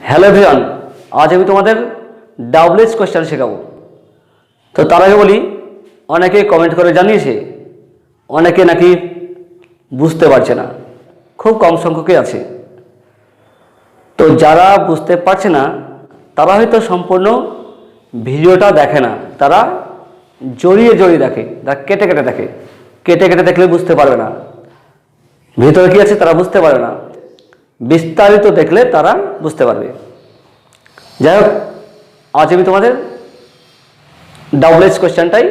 Hello everyone, আজ আমি তোমাদের ডাবলএস কোয়েশ্চেন শেখাবো। তো তার আগে বলি, অনেকে কমেন্ট করে জানিয়েছে অনেকে নাকি বুঝতে পারছে না, খুব কম সংখ্যকই আছে। তো যারা বুঝতে পারছে না তারা হয়তো সম্পূর্ণ ভিডিওটা দেখে না, তারা জড়িয়ে জড়িয়ে দেখে, তারা কেটে কেটে দেখে। কেটে কেটে দেখলে বুঝতে পারবে না, ভিতরে কী আছে তারা বুঝতে পারবে না। বিস্তারিত দেখলে তারা বুঝতে পারবে। যাই হোক, আজ আমি তোমাদের ডাবলএস কোয়েশ্চেনটাই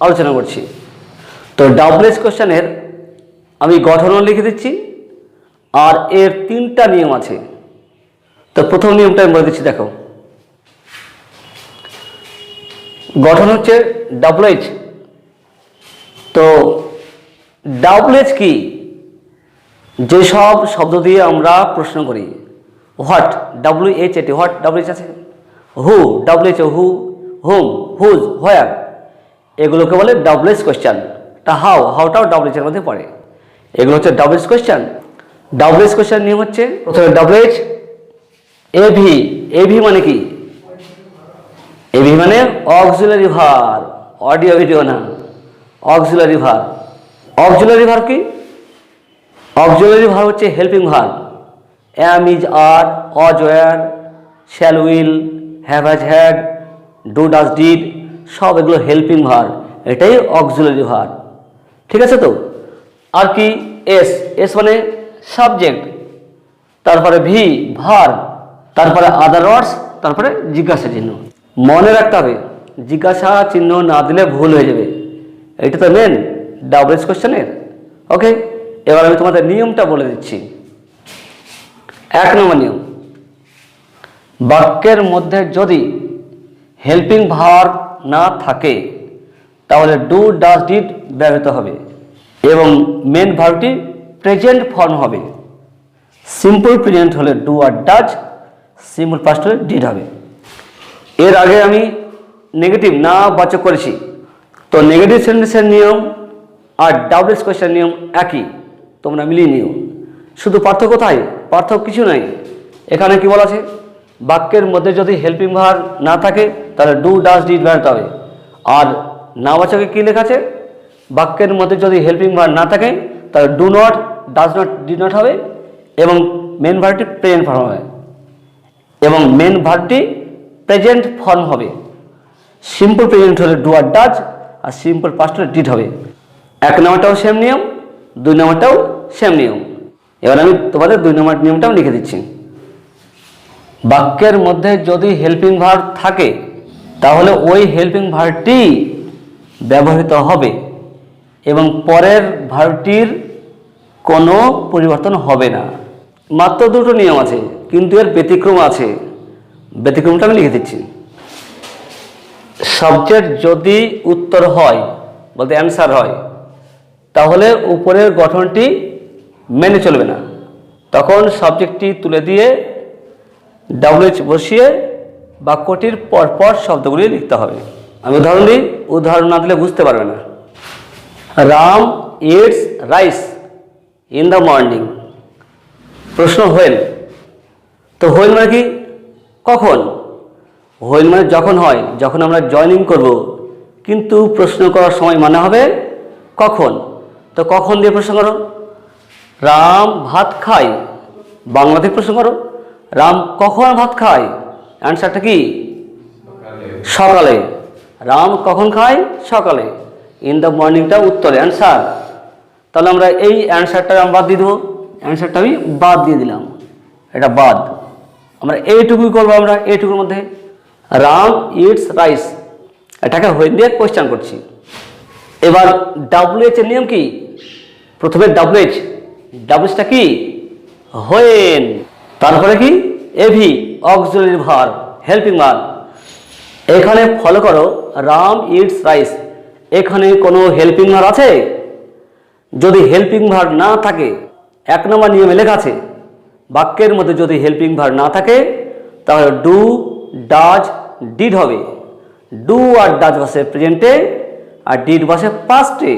আলোচনা করছি। তো ডাবলএস কোয়েশ্চেনের আমি গঠনও লিখে দিচ্ছি, আর এর 3টা নিয়ম আছে। তো প্রথম নিয়মটা আমি বলে দিচ্ছি, দেখো। গঠন হচ্ছে ডাবলএইচ। তো ডাবলএইচ কি? যেসব শব্দ দিয়ে আমরা প্রশ্ন করি, হোয়াট WHAT, হোয়াট WH আছে, হু WH, হু, হুম, হুজ, হোয়ার, এগুলোকে বলে ডাবলএস কোয়েশ্চেন। তা হাউটাও WH এর মধ্যে পড়ে। এগুলো হচ্ছে ডাবলএস কোয়েশ্চেন। ডাবলএস কোয়েশ্চেন নিয়ম হচ্ছে, প্রথমে WH, AV মানে কি? AV মানে অক্সিলারি ভার্ব, অডিও ভিডিও না, অক্সিলারি ভার্ব। অক্সিলারি ভার্ব কি? অক্সিলারি ভার্ব হচ্ছে helping verb. Am, is, are, was, were, shall, will, have, has, had, do, does, did, সব এগুলো হেল্পিং ভার্ব। এটাই অক্সিলারি ভার্ব। ঠিক আছে? তো আর কি? এস মানে সাবজেক্ট, তারপরে ভি ভার্ব, তারপরে আদার ওয়ার্ডস, তারপরে জিজ্ঞাসা চিহ্ন। মনে রাখতে হবে, জিজ্ঞাসা চিহ্ন না দিলে ভুল হয়ে যাবে। এটা তো মেন ডাবলএস কোয়েশ্চেনের। ওকে, এবার আমি তোমাদের নিয়মটা বলে দিচ্ছি। 1 নম্বর নিয়ম, বাক্যের মধ্যে যদি হেল্পিং ভার্ব না থাকে তাহলে ডু, ডাজ, ডিড ব্যবহৃত হবে এবং মেন ভার্বটি প্রেজেন্ট ফর্ম হবে। সিম্পল প্রেজেন্ট হলে ডু আর ডাজ, সিম্পল পাস্ট হলে ডিড হবে। এর আগে আমি নেগেটিভ না বাচক করেছি। তো নেগেটিভ সেন্টেন্সের নিয়ম আর ডাবলএস কোয়েশ্চেন নিয়ম একই, তোমরা মিলিয়ে নিও। শুধু পার্থক্য কোথায়? পার্থক্য কিছু নাই। এখানে কি বলা আছে? বাক্যের মধ্যে যদি হেল্পিং ভার্ব না থাকে তাহলে ডু, ডাজ, ডিড ব্যবহৃত হবে। আর নাবাচকে কী লেখা আছে? বাক্যের মধ্যে যদি হেল্পিং ভার্ব না থাকে তাহলে do not, does not, did not হবে এবং মেন ভার্বটি প্রেজেন্ট ফর্ম হবে এবং মেন ভার্বটি প্রেজেন্ট ফর্ম হবে। সিম্পল প্রেজেন্ট হলে ডু আর ডাজ, আর সিম্পল পাস্ট হলে ডিড হবে। 1 নম্বরটাও সেম নিয়ম, 2 নম্বরটাও সেম নিয়ম। এবার আমি তোমাদের 2 নম্বর নিয়মটাও লিখে দিচ্ছি। বাক্যের মধ্যে যদি হেল্পিং ভার্ব থাকে তাহলে ওই হেল্পিং ভার্বটি ব্যবহৃত হবে এবং পরের ভার্বটির কোনো পরিবর্তন হবে না। মাত্র 2টো নিয়ম আছে, কিন্তু এর ব্যতিক্রম আছে। ব্যতিক্রমটা আমি লিখে দিচ্ছি। সাবজেক্ট যদি উত্তর হয়, বলতে অ্যান্সার হয়, তাহলে উপরের গঠনটি মেনে চলবে না। তখন সাবজেক্টটি তুলে দিয়ে ডাবলএইচ বসিয়ে বাক্যটির পরপর শব্দগুলি লিখতে হবে। আমি উদাহরণ দিই, উদাহরণ না দিলে বুঝতে পারবে না। Ram eats rice in the morning. প্রশ্ন হোয়েন। তো হোয়েন মানে কি? কখন? হোয়েন মানে যখন হয়, যখন আমরা জয়নিং করব, কিন্তু প্রশ্ন করার সময় মানে হবে কখন। তো কখন দিয়ে প্রশ্ন করো। রাম ভাত খায়, বাংলাতে প্রশ্ন করো। রাম কখন ভাত খায়? অ্যান্সারটা কি? সকালে। রাম কখন খায়? সকালে। ইন দ্য মর্নিংটা উত্তরে, অ্যান্সার। তাহলে আমরা এই অ্যান্সারটা আমি বাদ দিয়ে দেবো। অ্যান্সারটা আমি বাদ দিয়ে দিলাম, এটা বাদ। আমরা এইটুকুই করবো। আমরা এইটুকুর মধ্যে রাম ইটস রাইস, এটাকে হোয়েন দিয়ে কোয়েশ্চেন করছি। এবার ডাব্লিউএইচ এর নিয়ম কি? প্রথমে ডাব্লিউএইচটা কি? হোয়েন। তারপরে কি? AV, auxiliary verb, helping verb. এখানে ফলো করো, রাম ইটস রাইস, এখানে কোনো হেল্পিং ভার্ব আছে? যদি হেল্পিং ভার্ব না থাকে, 1 নম্বর নিয়মে লেখা আছে, বাক্যের মধ্যে যদি হেল্পিং ভার্ব না থাকে তাহলে ডু, ডাজ, ডিড হবে। ডু আর ডাজ বসে প্রেজেন্টে আর ডিড বসে পাস্টে।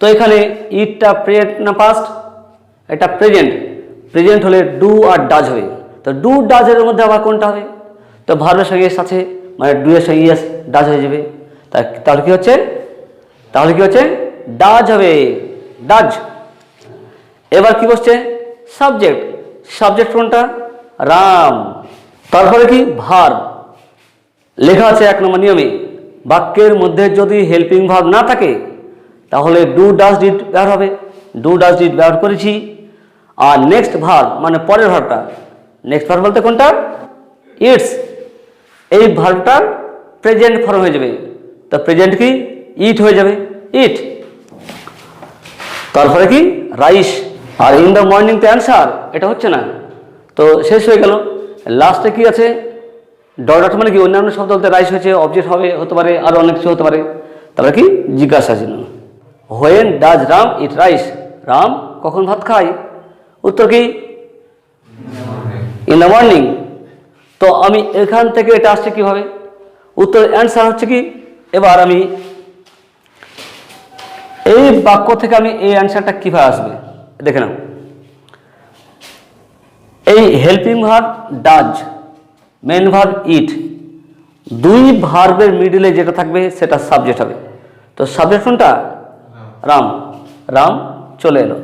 তো এখানে ইটটা প্রেজেন্ট না পাস্ট? এটা প্রেজেন্ট। প্রেজেন্ট হলে ডু আর ডাজ হবে। তো ডু ডাজের মধ্যে আবার কোনটা হবে? তো ভার্বের সঙ্গে এস আছে, মানে ডু এর সঙ্গে ইয়েস ডাজ হয়ে যাবে। তাহলে কি হচ্ছে? ডাজ হবে, ডাজ। এবার কি বসছে? সাবজেক্ট কোনটা? রাম। তারপরে কি? ভার্ব। লেখা আছে 1 নম্বর নিয়মে, বাক্যের মধ্যে যদি হেল্পিং ভার্ব না থাকে তাহলে ডু ডাজ ডিড ব্যবহার হবে। ডু ডাজ ডিড ব্যবহার করেছি। আর নেক্সট ভার্ব মানে পরের ভার্বটা, নেক্সট ভার্ব বলতে কোনটা? ইটস। এই ভার্বটার প্রেজেন্ট ফর্ম হয়ে যাবে। তো প্রেজেন্ট কি? ইট হয়ে যাবে, ইট। তারপরে কি? রাইস। আর ইন দ্য মর্নিং তো অ্যান্সার, এটা হচ্ছে না, তো শেষ হয়ে গেল। লাস্টে কি আছে? ডট মানে কি? অন্যান্য শব্দ বলতে রাইস হয়েছে, অবজেক্ট হবে, হতে পারে, আরো অনেক কিছু হতে পারে। তারপরে কি? জিজ্ঞাসা চিহ্ন। When does Ram eat rice? Ram কখন ভাত খায়? উত্তর কি? In the morning. তো আমি এখান থেকে এটা আসছে কিভাবে? উত্তর অ্যান্সার হচ্ছে কি? এবার আমি এই বাক্য থেকে আমি এই অ্যান্সারটা কিভাবে আসবে দেখে নাও। এই helping verb does, main verb eat, দুই ভার্বের মিডিলে যেটা থাকবে সেটা সাবজেক্ট হবে। তো সাবজেক্ট কোনটা? রাম। রাম চলে এলো।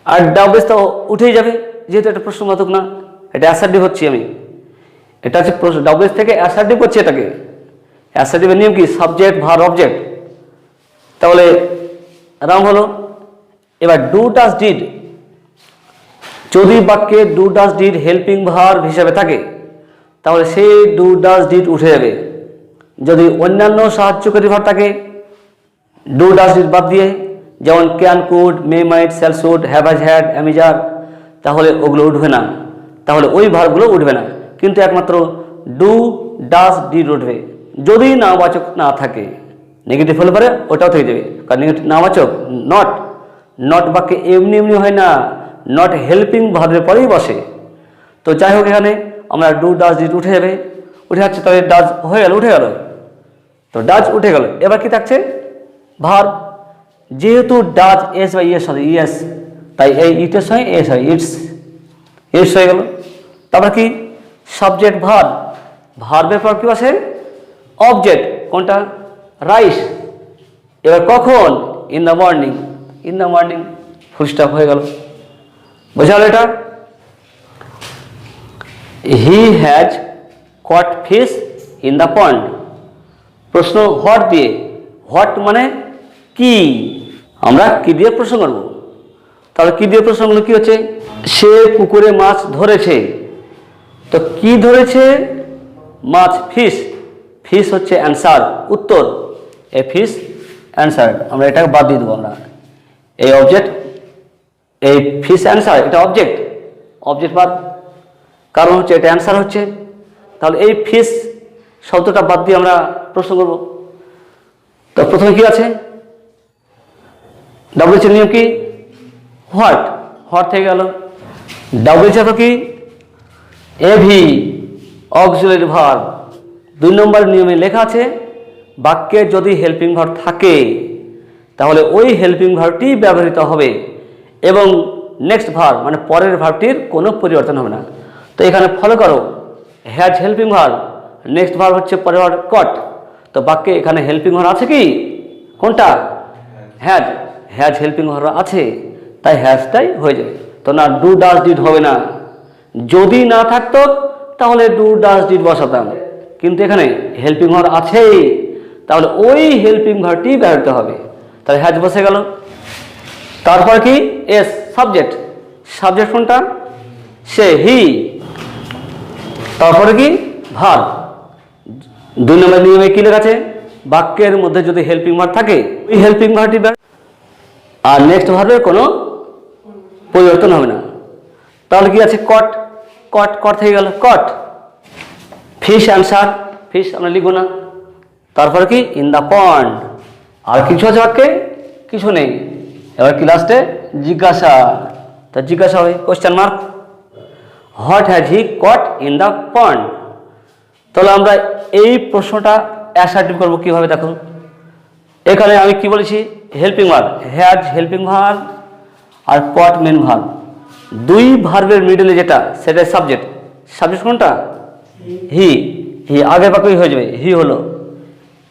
আর ডাব্লিউএস তো উঠেই যাবে, যেহেতু এটা প্রশ্নবোধক না, এটা অ্যাসার্টিভ হচ্ছি আমি। এটা হচ্ছে ডাব্লিউএস থেকে অ্যাসার্টিভ হচ্ছে এটাকে। অ্যাসার্টিভের নিয়ম কি? Subject verb object. তাহলে রাম হলো। এবার ডু ডাজ ডিড, যদি বাক্যে do does did helping verb হিসেবে থাকে তাহলে সেই ডু ডাজ ডিড উঠে যাবে। যদি অন্যান্য সাহায্যকারী ভার্ব থাকে ডু ডাজ ডিড বাদ দিয়ে, যেমন can, could, may, might, shall, should, have, has, had, am is are, তাহলে ওগুলো উঠবে না, তাহলে ওই ভার্বগুলো উঠবে না। কিন্তু একমাত্র ডু ডাজ ডিড উঠবে যদি নামবাচক না থাকে। নেগেটিভ হলে পরে ওটাও থেকে যাবে, কারণ নেগেটিভ নামবাচক নট বাক্যে এমনি হয় না, নট হেল্পিং ভার্বের পরেই বসে। তো যাই হোক, এখানে আমরা ডু ডাজ ডিড উঠে যাবে, উঠে যাচ্ছে, তবে ডাজ হয়ে গেল, উঠে গেল। তো ডাজ উঠে গেল। এবার কি থাকছে? ভার্ব। যেহেতু ডাজ এস বা ইয়েস হবে, ইয়েস, তাই এই ইটের সঙ্গে এস হয়, ইটস হয়ে গেল। তারপর কি? Subject verb. ভার্বের পর কি বসে? অবজেক্ট। কোনটা? রাইস। এবার কখন? In the morning. In the morning, full stop হয়ে গেল। বোঝা গেল এটা? He has caught fish in the pond. প্রশ্ন হোয়াট দিয়ে। হোয়াট মানে কি, আমরা কি দিয়ে প্রশ্ন করব। তাহলে কি দিয়ে প্রশ্ন করলে কি হচ্ছে? সে পুকুরে মাছ ধরেছে। তো কি ধরেছে? মাছ, ফিশ। ফিশ হচ্ছে অ্যান্সার, উত্তর। এ ফিশ অ্যান্সার, আমরা এটাকে বাদ দিয়ে দেবো। আমরা এই অবজেক্ট, এই ফিশ অ্যান্সার, এটা অবজেক্ট বাদ, কারণ হচ্ছে এটা অ্যান্সার হচ্ছে। তাহলে এই ফিশ শব্দটা বাদ দিয়ে আমরা প্রশ্ন করব। তো প্রথমে কি আছে? ডাব্লিউএইচ এর নিয়ম কি? হোয়াট থেকে গেল। ডাব্লিউএইচ এর কি? AV, auxiliary verb. 2 নম্বর নিয়মে লেখা আছে বাক্যে যদি হেল্পিং ভার্ব থাকে তাহলে ওই হেল্পিং ভার্বটি ব্যবহৃত হবে এবং নেক্সট ভার্ব মানে পরের ভার্বটির কোনো পরিবর্তন হবে না। তো এখানে ফলো করো, has helping verb, next verb হচ্ছে পরের ভার্ব কট। তো বাক্যে এখানে হেল্পিং ভার্ব আছে কি? কোনটা? হ্যাজ হেল্পিং ভার্ব আছে, তাই হ্যাজটাই হয়ে যাবে। তো না ডু ডাজ ডিড হবে না। যদি না থাকতো তাহলে ডু ডাজ ডিড বসাতাম, কিন্তু এখানে হেল্পিং ভার্ব আছেই, তাহলে ওই হেল্পিং ভার্বটি ব্যবহৃত হবে। তাহলে হ্যাজ বসে গেল। তারপর কি? এস, সাবজেক্ট কোনটা? সে, হি। তারপরে কি? ভার্ব। 2 নম্বর নিয়মে কি লেখা আছে? বাক্যের মধ্যে যদি হেল্পিং ভার্ব থাকে ওই হেল্পিং ভার্বটি আর নেক্সট ভার্বের কোনো পরিবর্তন হবে না। তাহলে কি আছে? কট থেকে গেল, কট। ফিশ অ্যান্সার, ফিশ আমরা লিখবো না। তারপরে কি? ইন দ্য পন্ড। আর কিছু আছে বাক্যে? কিছু নেই। এবার কি লাস্টে? জিজ্ঞাসা। তা জিজ্ঞাসা হবে question mark. What has he caught in the pond. তাহলে আমরা এই প্রশ্নটা অ্যাসার্টিভ করবো কিভাবে দেখো। এখানে আমি কি বলেছি? Helping verb, has helping verb আর কট মেন ভার্ব। 2 ভার্বের মিডলে যেটা সেটা সাবজেক্ট। সাবজেক্ট কোনটা? হি। হি আগের বাক্যই হয়ে যাবে, হি হলো।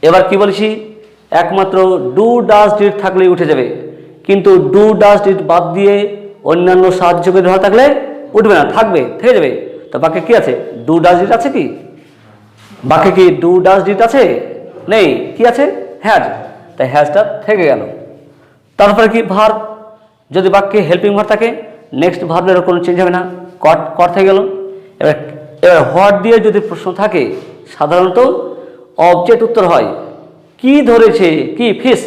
এবার কি বলছি, একমাত্র ডু ডাজ ডিড থাকলেই উঠে যাবে, কিন্তু ডু ডাজ ডিড বাদ দিয়ে অন্যান্য সাহায্যকারী ভার্ব থাকলে উঠবে না, থাকবে, থেকে যাবে। তো বাক্যে কি আছে? ডু ডাজ ডিড আছে কি? বাক্যে কি ডু ডাজ ডিড আছে? নেই। কি আছে? হ্যাজ। তাই হ্যাজটা থেকে গেল। তারপরে কি ভার্ব, যদি বাক্যে হেল্পিং ভার্ব থাকে নেক্সট ভার্বের কোনো চেঞ্জ হবে না, কট থেকে গেল। এবার হোয়াট দিয়ে যদি প্রশ্ন থাকে সাধারণত অবজেক্ট উত্তর হয়। কি ধরেছে? কি? ফিশ।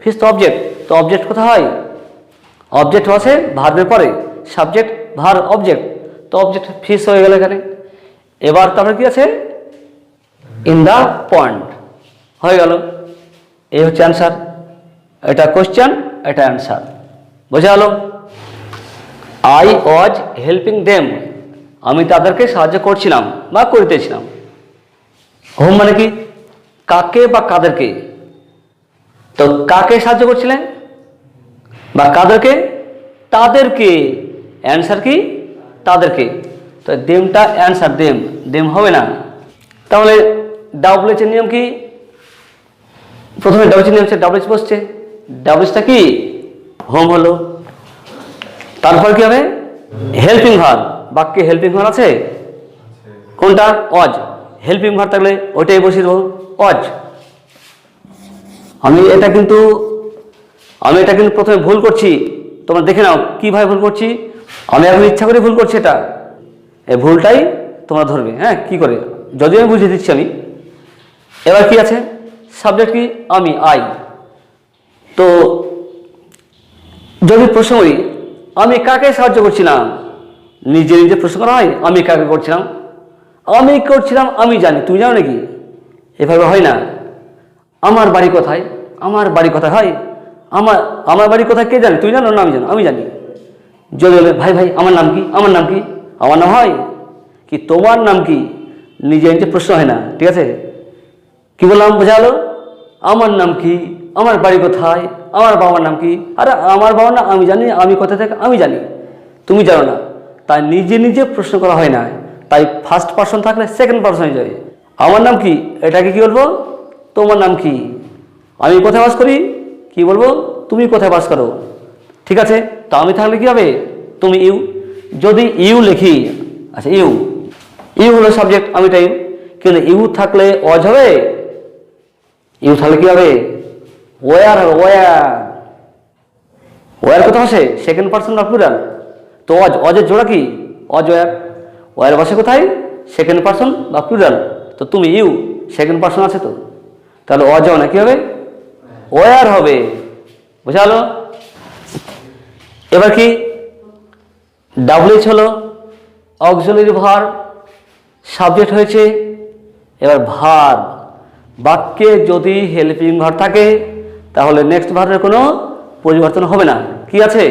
ফিশ তো অবজেক্ট, তো অবজেক্ট কোথায় হয়? অবজেক্ট আছে ভার্বের পরে, সাবজেক্ট ভার্ব অবজেক্ট, তো অবজেক্ট ফিশ হয়ে গেল এখানে। এবার তারপরে কি আছে? ইন দ্য পয়েন্ট হয়ে গেল। এই হচ্ছে অ্যান্সার। এটা কোশ্চেন, এটা অ্যান্সার। বোঝা গেল? আই ওয়াজ হেল্পিং দেম, আমি তাদেরকে সাহায্য করছিলাম বা করিতেছিলাম। হোম মানে কি? কাকে বা কাদেরকে? তো কাকে সাহায্য করছিলেন বা কাদেরকে? তাদেরকে। অ্যান্সার কি? তাদেরকে। তো দেমটা অ্যান্সার, দেম, দেম হবে না। তাহলে ডাব্লিউএইচ এর নিয়ম কি? প্রথমে ডাব্লিউএইচ নিয়ম হচ্ছে ডাব্লিউএইচ বসছে, ডাব্লিউএইচটা কি? হোম হলো। তারপর কি হবে? Helping verb. বাক্যে হেল্পিং ভার্ব আছে কোনটা? ওয়াজ। হেল্পিং ভার্ব থাকলে ওইটাই বসিয়ে দেবো, ওয়াজ। আমি এটা কিন্তু প্রথমে ভুল করছি, তোমরা দেখে নাও কিভাবে ভুল করছি। আমি এখন ইচ্ছা করে ভুল করছি, এটা এই ভুলটাই তোমরা ধরবে। হ্যাঁ, কি করে, যদিও আমি বুঝিয়ে দিচ্ছি আমি। এবার কি আছে? সাবজেক্ট কি? আমি, আই। তো যদি প্রশ্ন করি আমি কাকে সাহায্য করছিলাম, নিজে নিজে প্রশ্ন করা হয় আমি কাকে করছিলাম? আমি করছিলাম আমি জানি, তুমি জানো নাকি? এভাবে হয় না। আমার বাড়ি কোথায়? আমার বাড়ি কোথায় হয়? আমার বাড়ি কোথায় কে জানে? তুমি জানো না? আমি জানো, আমি জানি। যদি বলে ভাই ভাই আমার নাম কি? আমার নাম কি? আমার নাম হয় কি? তোমার নাম কি? নিজে নিজে প্রশ্ন হয় না, ঠিক আছে? কি বললাম, বোঝা গেল? আমার নাম কি? আমার বাড়ি কোথায়? আমার বাবার নাম কি? আরে আমার বাবার নাম আমি জানি, আমি কোথা থেকে আমি জানি, তুমি জানো না। তাই নিজে নিজে প্রশ্ন করা হয় না। তাই ফার্স্ট পারসন থাকলে সেকেন্ড পারসন হয়ে যাবে। আমার নাম কি, এটাকে কি বলবো? তোমার নাম কি? আমি কোথায় বাস করি, কি বলবো? তুমি কোথায় বাস করো, ঠিক আছে? তো আমি থাকলে কি হবে? তুমি, ইউ। যদি ইউ লিখি, আচ্ছা ইউ হলো সাবজেক্ট, আমিটা ইউ, কিন্তু ইউ থাকলে অজ হবে। ইউ থাকলে কি হবে? ওয়ার হবে, ওয়ার কোথাও আসে? সেকেন্ড পারসন না প্লুরাল? তো অজের জোড়া কি? অজ ওয়ার বসে কোথায়? সেকেন্ড পারসন বা প্লুরাল। তো তুমি, ইউ, সেকেন্ড পারসন আছে তো, তাহলে অজ না কি হবে? ওয়ার হবে। বুঝা গেল? এবার কি? ডাব্লিউএইচ হলো অক্সিলারি ভার্ব, সাবজেক্ট হয়েছে। এবার ভার্ব, বাক্যে যদি হেল্পিং ভার্ব থাকে তাহলে নেক্সট ভার্বের কোনো পরিবর্তন হবে না। কি আছে?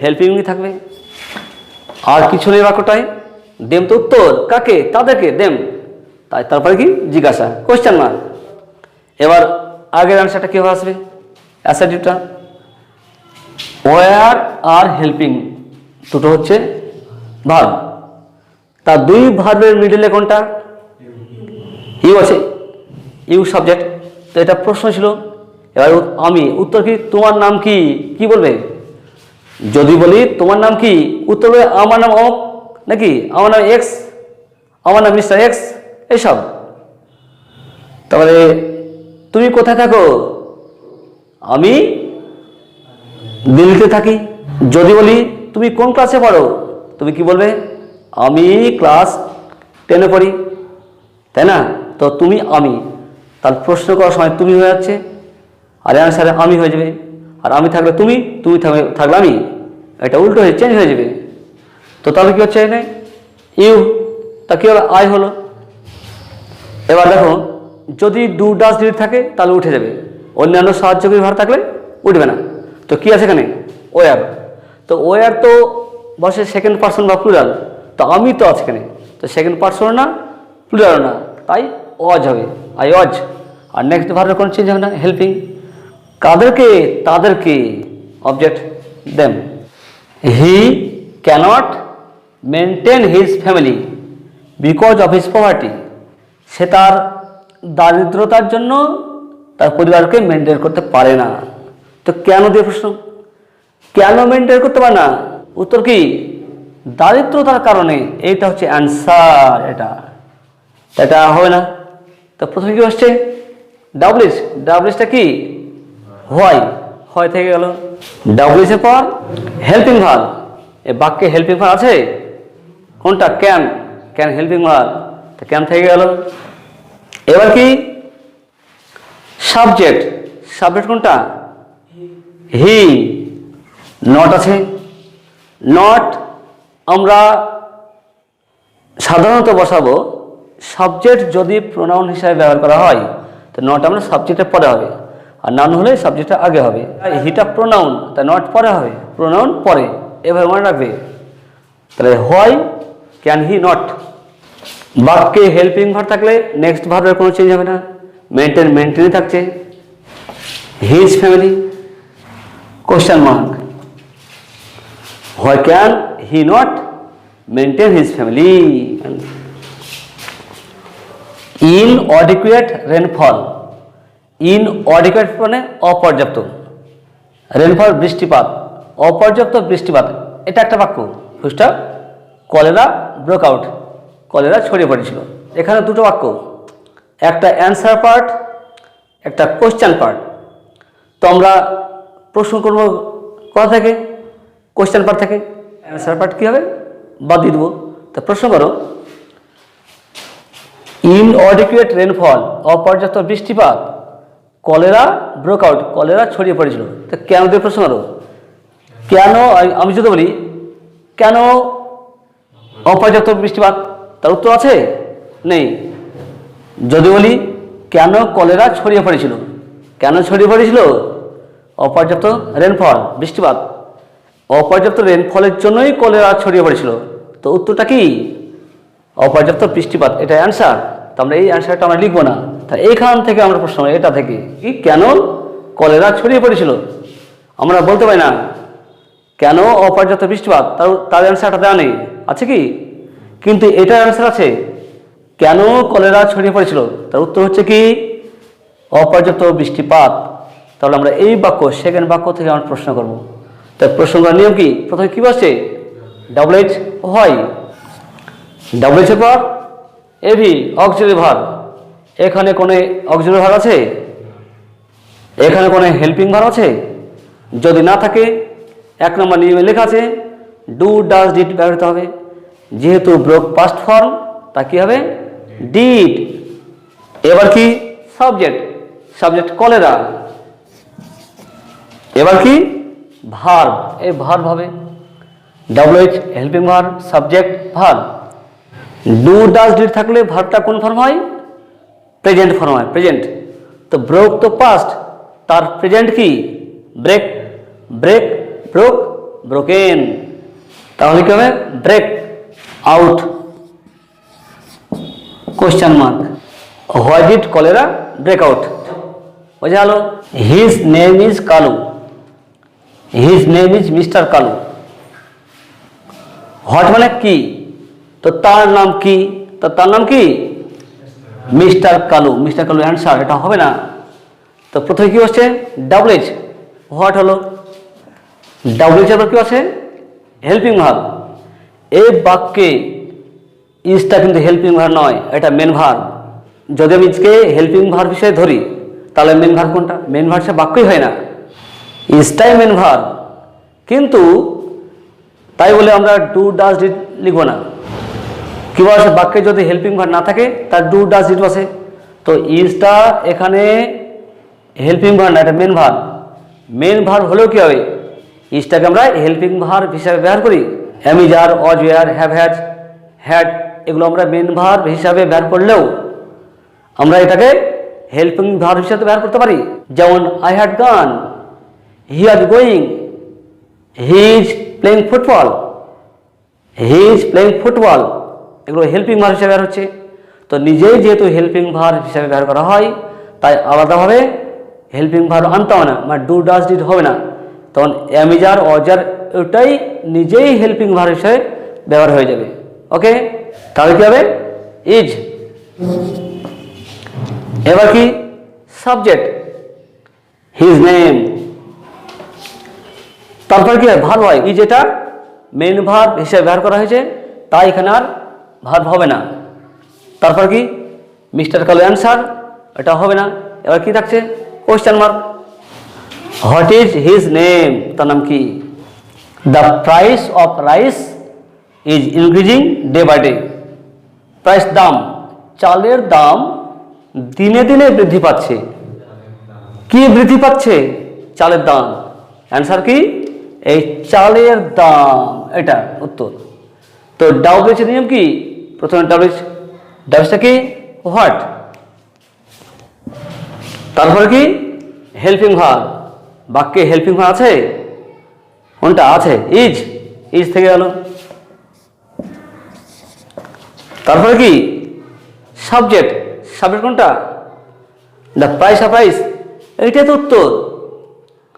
হেল্পিংই থাকবে, আর কিছু নেই বাক্যটায়। দেম তো উত্তর, কাকে? তাদেরকে, দেম। তাই তারপরে কি? জিজ্ঞাসা, কোশ্চেন মার্ক। এবার আগের আনসারটা কীভাবে আসবে? অ্যাসার্টিভটা ওয়ার আর হেল্পিং দুটো হচ্ছে ভার্ব। তার দুই ভার্বের মিডলে কোনটা? ইউ আছে, ইউ সাবজেক্ট। তো এটা প্রশ্ন ছিল। এবার আমি, উত্তর কি? তোমার নাম কি? কি বলবে? যদি বলি তোমার নাম কি, উত্তর বলবে আমার নাম অমুক, নাকি আমার নাম এক্স, আমার নাম মিস্টার এক্স, এইসব। তারপরে তুমি কোথায় থাকো? আমি দিল্লিতে থাকি। যদি বলি তুমি কোন ক্লাসে পড়ো, তুমি কি বলবে? আমি ক্লাস 10-এ পড়ি, তাই না? তো তুমি, আমি, তার প্রশ্ন করার সময় তুমি হয়ে যাচ্ছে, আর অ্যান্সারে আমি হয়ে যাবে। আর আমি থাকলে তুমি, তুমি থাকলে আমি, এটা উল্টো হয়ে চেঞ্জ হয়ে যাবে। তো তাহলে কি হচ্ছে এখানে? ইউ, তা কি হলো? আই হলো। এবার দেখো, যদি ডু ডাজ ডিড থাকে তাহলে উঠে যাবে, অন্যান্য সাহায্যকারী ভার্ব থাকলে উঠবে না। তো কি আছে এখানে? ওয়ার। তো ওয়ার তো বসে সেকেন্ড পারসন বা প্লুরাল, তো আমি তো আছে এখানে, তো সেকেন্ড পারসন না প্লুরাল না, তাই অজ হবে, আই অজ। আর নেক্সট ভার্বের কোনো চেঞ্জ হবে না, হেল্পিং। কাদেরকে? তাদেরকে, object them. He can't maintain his family because of his poverty, সে তার দারিদ্রতার জন্য তার পরিবারকে মেনটেন করতে পারে না। তো কেন দিয়ে প্রশ্ন, কেন মেনটেন করতে পারে না? উত্তর কি? দারিদ্রতার কারণে। এইটা হচ্ছে অ্যান্সার। এটা হবে না। তো প্রথমে কি হচ্ছে? ডাব্লিশ। ডাব্লিশটা কি? হয়। হয় থেকে গেল। ডাব্লিশের পর হেল্পিং ভার্ব। এ বাক্যে হেল্পিং ভার্ব আছে কোনটা? ক্যান। ক্যান হেল্পিং ভার্ব, তো ক্যান থেকে গেল। এবার কি? সাবজেক্ট। সাবজেক্ট কোনটা? হি। নট আছে। নট আমরা সাধারণত বসাবো সাবজেক্ট যদি প্রোনাউন হিসাবে ব্যবহার করা হয় তো নট আমরা সাবজেক্টের পরে হবে, আর নাউন হলে সাবজেক্টটা আগে হবে। হিটা প্রোনাউন, তাই নট পরে হবে, প্রোনাউন পরে। এভাবে মনে রাখবে। তাহলে হয় ক্যান হি নট। বাক্যে হেল্পিং ভার্ব থাকলে নেক্সট ভার্বের কোনো চেঞ্জ হবে না, মেনটেনই থাকছে। His family question mark. হয় can he not maintain his family. Inadequate rainfall. Inadequate মানে অপর্যাপ্ত, রেনফল বৃষ্টিপাত, অপর্যাপ্ত বৃষ্টিপাত, এটা একটা বাক্য। Full stop. Cholera broke out, cholera ছড়িয়ে পড়েছিল। এখানে দুটো বাক্য, একটা অ্যান্সার পার্ট, একটা কোশ্চেন পার্ট। তো আমরা প্রশ্ন করবো কোথা থেকে? কোশ্চেন পার্ট থেকে। অ্যান্সার পার্ট কী হবে? বাদ দিয়ে দেবো। তো প্রশ্ন করো, ইনঅডিকুয়েট রেনফল অপর্যাপ্ত বৃষ্টিপাত, কলেরা ব্রোক আউট কলেরা ছড়িয়ে পড়েছিল। তো কেন দিয়ে প্রশ্ন করো। কেন? আমি যদি বলি কেন অপর্যাপ্ত বৃষ্টিপাত, তার উত্তর আছে? নেই। যদি বলি কেন কলেরা ছড়িয়ে পড়েছিল, কেন ছড়িয়ে পড়েছিল? অপর্যাপ্ত রেনফল বৃষ্টিপাত, অপর্যাপ্ত রেনফলের জন্যই কলেরা ছড়িয়ে পড়েছিল। তো উত্তরটা কি? অপর্যাপ্ত বৃষ্টিপাত, এটা অ্যান্সার। তো আমরা এই অ্যান্সারটা আমরা লিখবো না। তা এইখান থেকে আমরা প্রশ্ন, এটা থেকে কি কেন কলেরা ছড়িয়ে পড়েছিল আমরা বলতে পারি না। কেন অপর্যাপ্ত বৃষ্টিপাত, তার অ্যান্সারটা দেওয়া নেই, আছে কি? কিন্তু এটার অ্যান্সার আছে, কেন কলেরা ছড়িয়ে পড়েছিল, তার উত্তর হচ্ছে কি? অপর্যাপ্ত বৃষ্টিপাত। তাহলে আমরা এই বাক্য, সেকেন্ড বাক্য থেকে আমরা প্রশ্ন করব। তাই প্রশ্ন করার নিয়ম কি? প্রথমে কি বসছে? ডাবল-এইচ হয়। ডাবল-এইচের পর এভি অক্সিলারি ভার্ব। এখানে কোনো অক্সিলারি ভার্ব আছে? এখানে কোনো হেল্পিং ভার্ব আছে? যদি না থাকে, এক নম্বর নিয়মে লেখা আছে ডু ডাজ ডিড ব্যবহৃত হবে। যেহেতু ব্রোক পাস্ট ফর্ম, তা কি হবে? ডিড। এবার কি? সাবজেক্ট। Subject cholera. এবার কি? ভার্ব। এই ভার্ব হবে ডাবল-এইচ helping verb, subject, verb. Do does did থাকলে ভার্বটা কোন ফর্ম হয়? প্রেজেন্ট ফর্ম হয়, প্রেজেন্ট। তো ব্রোক তো পাস্ট, তার প্রেজেন্ট কি? ব্রেক। Break, broke, broken. তাহলে কি হবে? Break out. Question mark. Why did cholera break out? বোঝা গেল? His name is Kalu. His name is mister Kalu. What মানে কি? তো তার নাম কি? তো তার নাম কি? Mister Kalu. Mister Kalu answer, এটা হবে না। তো প্রথমে কি হচ্ছে? ডাবল-এইচ। হোয়াট হলো? ডাবল-এইচ এর পর কি আছে? Helping verb. এই বাক্যে ইজটা কিন্তু হেল্পিং ভার্ব নয়, এটা মেন ভার্ব। যদি আমি ইজকে হেল্পিং ভার্ব হিসেবে ধরি তাহলে মেন ভার্ব কোনটা? মেন ভার্ব সে বাক্যই হয় না, ইজটাই মেন ভার্ব। কিন্তু তাই বলে আমরা ডু ডাজ ডিড লিখবো না। কি বলছে? বাক্যে যদি হেল্পিং ভার্ব না থাকে তার ডু ডাজ ডিড বসে। তো ইজটা এখানে হেল্পিং ভার্ব না, এটা মেন ভার্ব। মেন ভার্ব হলেও কি হবে? ইজটাকে আমরা হেল্পিং ভার্ব হিসাবে ব্যবহার করি। Am is, are, was, were, have, has, had, এগুলো আমরা মেন ভার্ব হিসাবে ব্যবহার করলেও আমরা এটাকে হেল্পিং ভার্ব হিসাবে ব্যবহার করতে পারি। যেমন আই হ্যাড গান, হি was going, he is playing football, he is playing football, এগুলো হেল্পিং ভার্ব হিসাবে ব্যবহার হচ্ছে। তো নিজেই যেহেতু হেল্পিং ভার্ব হিসাবে ব্যবহার করা হয়, তাই আলাদাভাবে হেল্পিং ভার্ব আনতে হবে না, মানে ডু ডাজ ডিড হবে না। তখন এম ইজ, আর, ওয়াজ, আর ওটাই নিজেই হেল্পিং ভার্ব হিসাবে ব্যবহার হয়ে যাবে। ওকে, তাহলে কি হবে ইজ। এবার কি সাবজেক্ট হিজ নেম, তারপর কি হয় ভার্ব হয়। ইজ এটা মেইন ভার্ব হিসেবে ব্যবহার করা হয়েছে, তাই এখানে আর ভার্ব হবে না। তারপর কি মিস্টার কালো অ্যান্সার, এটা হবে না। এবার কি থাকছে question mark. What is his name, তার নাম কি। The price of rice is increasing day by day. Price দাম, চালের দাম দিনে দিনে বৃদ্ধি পাচ্ছে। কি বৃদ্ধি পাচ্ছে, চালের দাম। অ্যান্সার কি এই চালের দাম, এটা উত্তর। তো ডাব্লিউএইচ এর নিয়ম কি, প্রথমে ডাব্লিউএইচটা কি হোয়াট, তারপরে কি হেল্পিং ভার্ব, বাক্যে হেল্পিং ভার্ব আছে কোনটা আছে, ইজ, ইজ থেকে গেল। তারপরে কি সাবজেক্ট, সাবজেক্ট কোনটা, দ্য প্রাইস অফ রাইস, এইটাই তো উত্তর।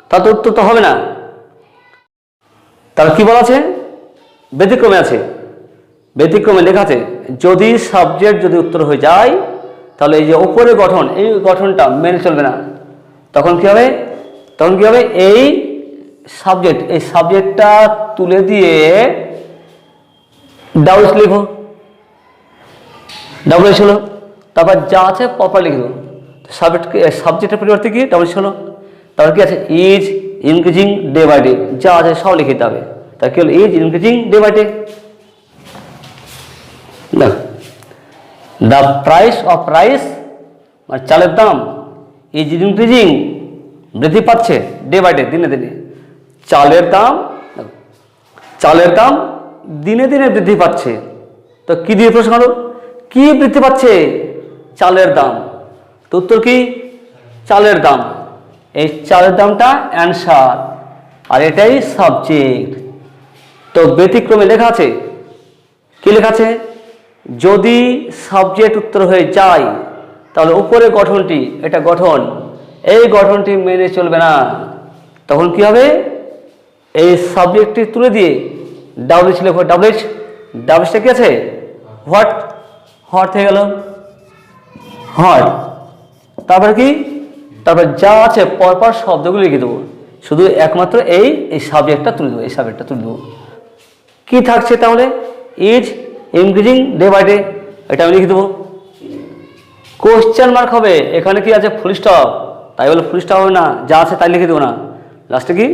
তার তো উত্তর তো হবে না। তার কি বলা আছে, ব্যতিক্রমে আছে, ব্যতিক্রমে লেখা আছে যদি সাবজেক্ট যদি উত্তর হয়ে যায় তাহলে এই যে উপরে গঠন, এই গঠনটা মেনে চলবে না। তখন কি হবে, তখন কি হবে এই সাবজেক্ট, এই সাবজেক্টটা তুলে দিয়ে ডাব্লিউএইচ লিখো, ডাব্লিউএইচ হলো, তারপর যা আছে প্রপার লিখে দেবো। সাবজেক্টের পরিবর্তে কি ডাব্লিউএইচ হলো, তারপর কি আছে is increasing day by day, যা আছে সব লিখে দিতে হবে। তা কি হলো is increasing day by day. The price of rice মানে চালের দাম, ইজ ইনক্রিজিং বৃদ্ধি পাচ্ছে, ডে বাই ডে দিনে দিনে। চালের দাম, চালের দাম দিনে দিনে বৃদ্ধি পাচ্ছে। তো কি দিয়ে প্রশ্ন করো, কি বৃদ্ধি পাচ্ছে, চালের দাম। তো উত্তর কি চালের দাম, এই চালের দামটা অ্যান্সার, আর এটাই সাবজেক্ট। তো ব্যতিক্রমে লেখা আছে, কি লেখা আছে, যদি সাবজেক্ট উত্তর হয়ে যায় তাহলে উপরে গঠনটি, এটা গঠন, এই গঠনটি মেনে চলবে না। তখন কি হবে, এই সাবজেক্টটি তুলে দিয়ে ডাব্লিউএইচ লেখো, ডাব্লিউএইচ, ডাব্লিউএইচটা কি আছে হোয়াট, হোয়াট থেকে গেল হোয়াট। তারপর কি, তারপর যা আছে পরপর শব্দগুলো লিখে দেবো, শুধু একমাত্র এই সাবজেক্টটা তুলে দেবো, এই সাবজেক্টটা তুলে দেবো। কি থাকছে তাহলে is increasing day by day, এটা আমি লিখে দেবো। কোশ্চেন মার্ক হবে, এখানে কি আছে ফুল স্টপ, তাই বলে ফুল স্টপ হবে না, যা আছে তাই লিখে দেবো না, লাস্টে কি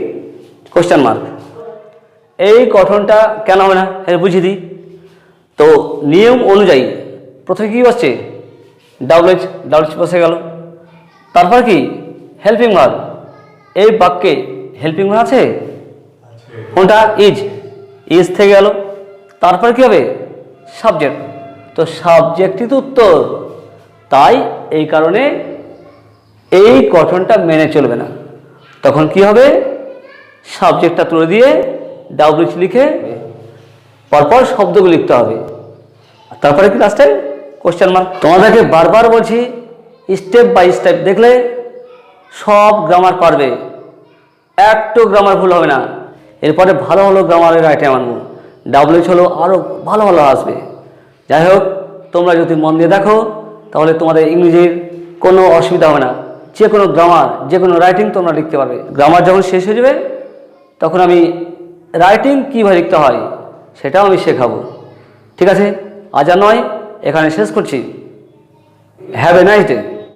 কোশ্চেন মার্ক। এই গঠনটা কেন হবে না এটা বুঝিয়ে দিই। তো নিয়ম অনুযায়ী প্রথমে কি বসছে ডাব্লিউএইচ, ডাব্লিউএইচ বসে গেল। তারপর কি হেল্পিং ভার্ব, এই বাক্যে হেল্পিং ভার্ব আছে কোনটা ইজ, ইজ থেকে গেল। তারপর কি হবে সাবজেক্ট, তো সাবজেক্টই তো উত্তর, তাই এই কারণে এই গঠনটা মেনে চলবে না। তখন কি হবে সাবজেক্টটা তুলে দিয়ে ডাব্লিউএইচ লিখে পরপর শব্দগুলো লিখতে হবে। তারপরে কি লাস্টে কোশ্চেন মার্ক। তোমাদেরকে বারবার বলছি স্টেপ বাই স্টেপ দেখলে সব গ্রামার পারবে, একটু গ্রামার ভুল হবে না। এরপরে ভালো ভালো গ্রামারের আইটেম আনবো, ডাব্লিউএইচ হলো আরও ভালো ভালো আসবে। যাই হোক তোমরা যদি মন দিয়ে দেখো তাহলে তোমাদের ইংরেজির কোনো অসুবিধা হবে না, যে কোনো গ্রামার যে কোনো রাইটিং তোমরা লিখতে পারবে। গ্রামার যখন শেষ হয়ে যাবে তখন আমি রাইটিং কীভাবে লিখতে হয় সেটাও আমি শেখাবো। ঠিক আছে, আজ আর নয়, এখানে শেষ করছি। Have a nice day.